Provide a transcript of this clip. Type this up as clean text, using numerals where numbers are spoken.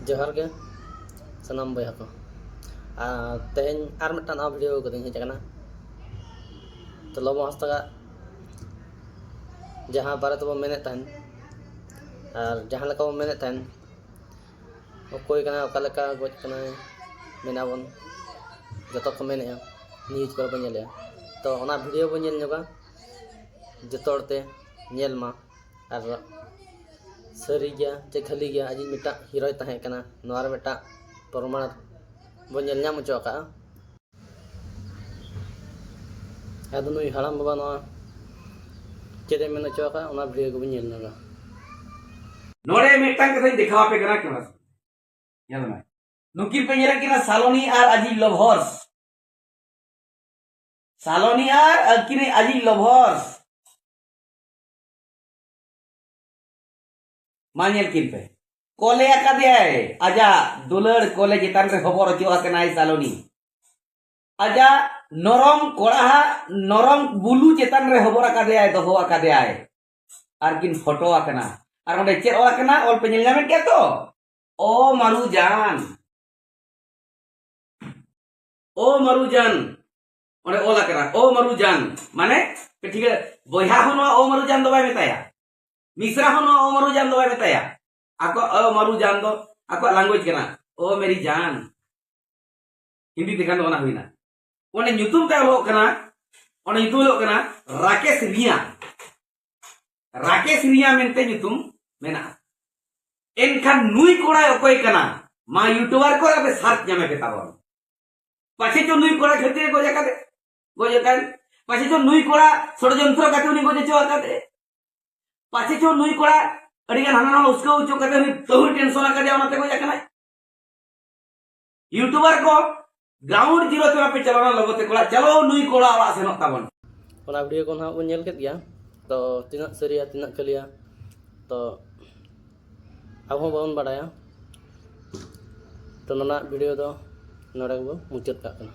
जोहार के सनम बया को तेहन आर मिटन आ वीडियो को हेज कना तो लो हस्ता जहाँ बारे तो मेने तहन और जहाँ लका बो मेने तहन कोई कना ओका लका गोज कना मेना बन जतो को मेने न्यूज को बन नेले तो ओना वीडियो बन नेल जोगा जतोड़ते नेल मा और सरी गया चे खाली गया आज मिटा हीरो तहे कना नोर मिटा प्रमाण बन नेल नाम चोका आदो नुई हड़ाम बाबा नोआ चेदे मेन चोका ओना वीडियो को बन नेल नगा नोड़े मिटांग कथा दिखावा पे कना केना नेल मा नुकी पे नेल किना सालोनी और अजी लवर्स सालोनी और अकिने अजी लवर्स मानेल किन पे कोले आकादियाय आजा दुलड़ कोले जितान रे खबर हचो आकनाय सालोनी आजा नरम कोड़ा नरम बुलू चेतान रे खबर आकादियाय दहो आकादियाय आर किन फोटो आकना आर ओंडे चेद आकना ऑल पे नेल नामे के तो ओ मारुजान ओंडे ऑल आकना ओ मारुजान माने ठीक है बोया होनो ओ मारुजान दो बाय मेताया मिश्रा होनो ओ मारुजान दो बाय मेताया आको ओ मारुजान दो आको लैंग्वेज कना ओ मेरी जान हिंदी दिखान ओना हुइना ओने ᱧᱩᱛᱩᱢ ता लो कना ओने ᱧᱩᱛᱩᱢ लो कना राकेश रिया मेनते ᱧᱩᱛᱩᱢ मेना एनखान नुई कोड़ा ओकोय कना मा यूट्यूबर को अपे सर्च जामे के ताबन पाछे जो नुई कोड़ा खते गोजकान पाछे जो नुई कोड़ा षडयंत्र काते उनी गोजे चो काते पाछे जो नुई कोड़ा अडिगान हाना उसको उचो काते उनी तहुर टेंशन आकादे ओनाते गोजकान यूट्यूबर को ग्राउंड जीरो पे पे चलाना लगोते कोड़ा चलो नुई कोड़ा वाला सेनो ताबन ओना वीडियो को ना नेल केत गया तो तिना सरिया तिना खलिया तो अब हम बावन बाडाया तो नना वीडियो दो नोडे को मुचाद का।